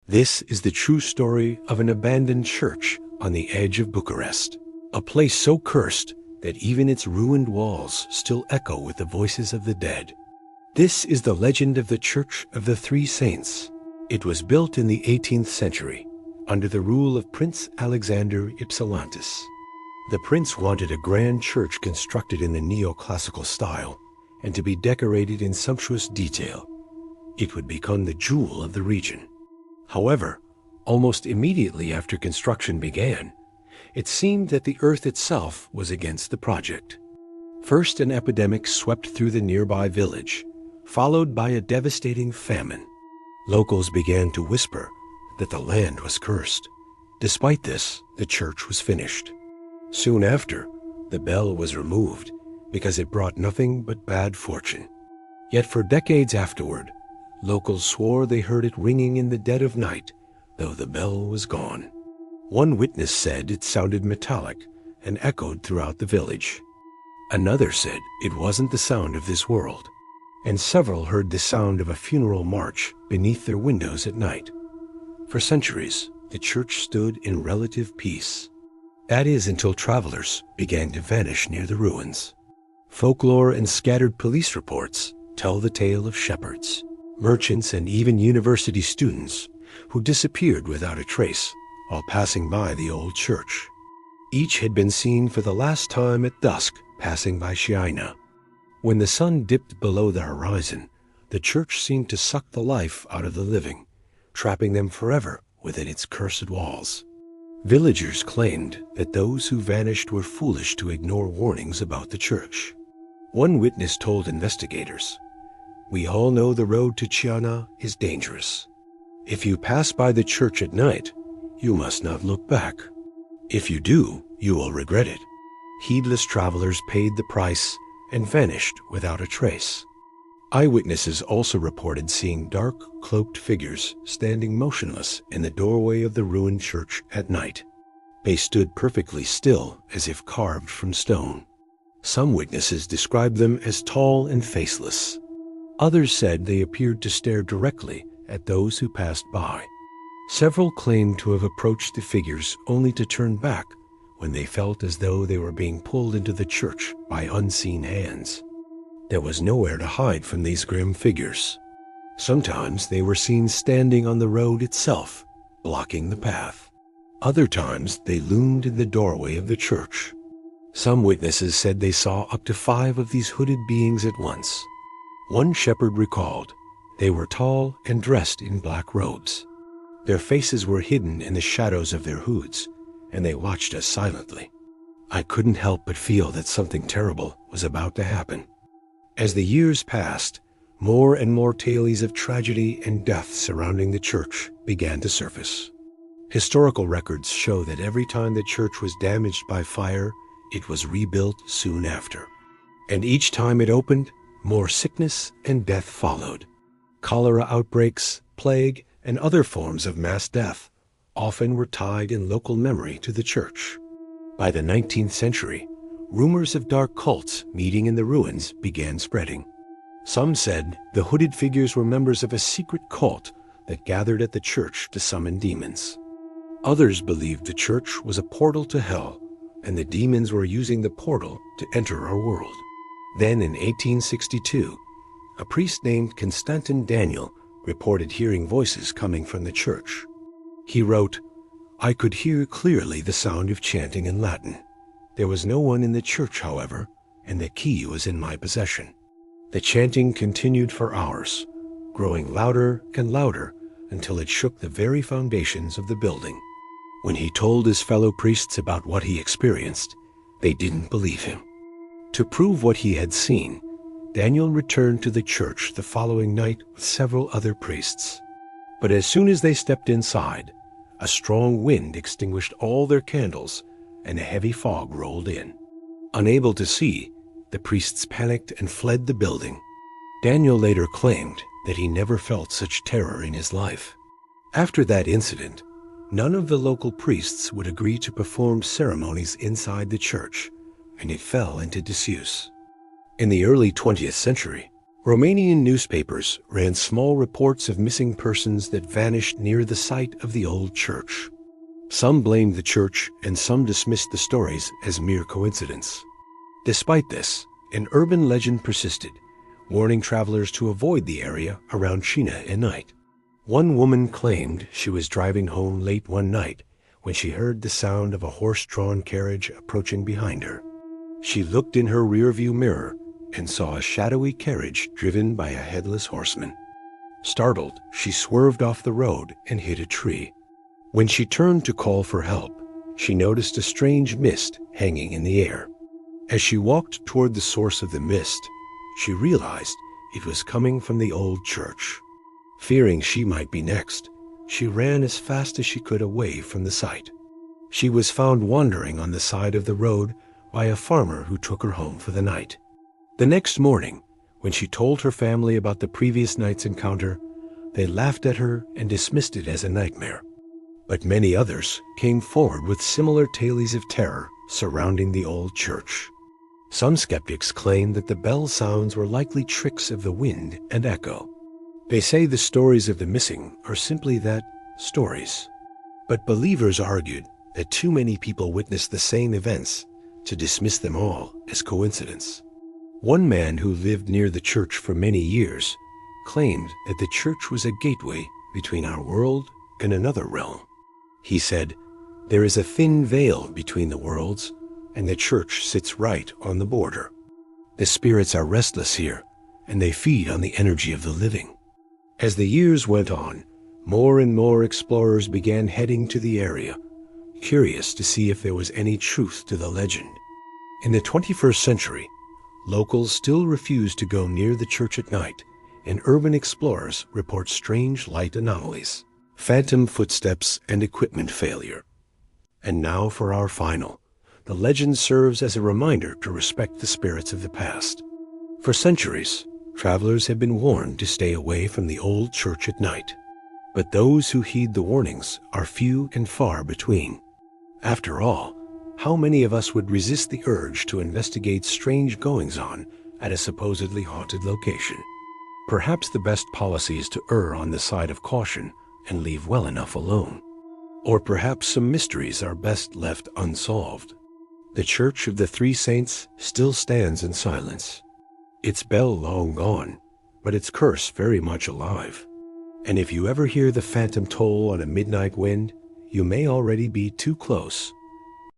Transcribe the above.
This is the true story of an abandoned church on the edge of Bucharest, a place so cursed that even its ruined walls still echo with the voices of the dead. This is the legend of the Church of the Three Saints. It was built in the 18th century under the rule of Prince Alexander Ypsilantis. The prince wanted a grand church constructed in the neoclassical style and to be decorated in sumptuous detail. It would become the jewel of the region. However, almost immediately after construction began, it seemed that the earth itself was against the project. First, an epidemic swept through the nearby village, followed by a devastating famine. Locals began to whisper that the land was cursed. Despite this, the church was finished. Soon after, the bell was removed because it brought nothing but bad fortune. Yet for decades afterward, locals swore they heard it ringing in the dead of night, though the bell was gone. One witness said it sounded metallic and echoed throughout the village. Another said it wasn't the sound of this world, and several heard the sound of a funeral march beneath their windows at night. For centuries, the church stood in relative peace. That is, until travelers began to vanish near the ruins. Folklore and scattered police reports tell the tale of shepherds, merchants, and even university students who disappeared without a trace while passing by the old church. Each had been seen for the last time at dusk passing by Chiajna. When the sun dipped below the horizon, the church seemed to suck the life out of the living, trapping them forever within its cursed walls. Villagers claimed that those who vanished were foolish to ignore warnings about the church. One witness told investigators, "We all know the road to Chiajna is dangerous. If you pass by the church at night, you must not look back. If you do, you will regret it." Heedless travelers paid the price and vanished without a trace. Eyewitnesses also reported seeing dark, cloaked figures standing motionless in the doorway of the ruined church at night. They stood perfectly still, as if carved from stone. Some witnesses described them as tall and faceless. Others said they appeared to stare directly at those who passed by. Several claimed to have approached the figures only to turn back when they felt as though they were being pulled into the church by unseen hands. There was nowhere to hide from these grim figures. Sometimes they were seen standing on the road itself, blocking the path. Other times they loomed in the doorway of the church. Some witnesses said they saw up to 5 of these hooded beings at once. One shepherd recalled they were tall and dressed in black robes. Their faces were hidden in the shadows of their hoods, and they watched us silently. I couldn't help but feel that something terrible was about to happen. As the years passed, more and more tales of tragedy and death surrounding the church began to surface. Historical records show that every time the church was damaged by fire, it was rebuilt soon after. And each time it opened, more sickness and death followed. Cholera outbreaks, plague, and other forms of mass death often were tied in local memory to the church. By the 19th century, rumors of dark cults meeting in the ruins began spreading. Some said the hooded figures were members of a secret cult that gathered at the church to summon demons. Others believed the church was a portal to hell, and the demons were using the portal to enter our world. Then in 1862, a priest named Constantin Daniel reported hearing voices coming from the church. He wrote, "I could hear clearly the sound of chanting in Latin. There was no one in the church, however, and the key was in my possession." The chanting continued for hours, growing louder and louder until it shook the very foundations of the building. When he told his fellow priests about what he experienced, they didn't believe him. To prove what he had seen, Daniel returned to the church the following night with several other priests. But as soon as they stepped inside, a strong wind extinguished all their candles and a heavy fog rolled in. Unable to see, the priests panicked and fled the building. Daniel later claimed that he never felt such terror in his life. After that incident, none of the local priests would agree to perform ceremonies inside the church, and it fell into disuse. In the early 20th century, Romanian newspapers ran small reports of missing persons that vanished near the site of the old church. Some blamed the church and some dismissed the stories as mere coincidence. Despite this, an urban legend persisted, warning travelers to avoid the area around Chiajna at night. One woman claimed she was driving home late one night when she heard the sound of a horse-drawn carriage approaching behind her. She looked in her rearview mirror and saw a shadowy carriage driven by a headless horseman. Startled, she swerved off the road and hit a tree. When she turned to call for help, she noticed a strange mist hanging in the air. As she walked toward the source of the mist, she realized it was coming from the old church. Fearing she might be next, she ran as fast as she could away from the site. She was found wandering on the side of the road by a farmer who took her home for the night. The next morning, when she told her family about the previous night's encounter, they laughed at her and dismissed it as a nightmare. But many others came forward with similar tales of terror surrounding the old church. Some skeptics claim that the bell sounds were likely tricks of the wind and echo. They say the stories of the missing are simply that, stories. But believers argued that too many people witnessed the same events to dismiss them all as coincidence. One man who lived near the church for many years claimed that the church was a gateway between our world and another realm. He said, "There is a thin veil between the worlds, and the church sits right on the border. The spirits are restless here, and they feed on the energy of the living." As the years went on, more and more explorers began heading to the area, curious to see if there was any truth to the legend. In the 21st century, locals still refuse to go near the church at night, and urban explorers report strange light anomalies, phantom footsteps, and equipment failure. And now for our final. The legend serves as a reminder to respect the spirits of the past. For centuries, travelers have been warned to stay away from the old church at night. But those who heed the warnings are few and far between. After all, how many of us would resist the urge to investigate strange goings-on at a supposedly haunted location? Perhaps the best policy is to err on the side of caution and leave well enough alone. Or perhaps some mysteries are best left unsolved. The Church of the Three Saints still stands in silence. Its bell long gone, but its curse very much alive. And if you ever hear the phantom toll on a midnight wind, you may already be too close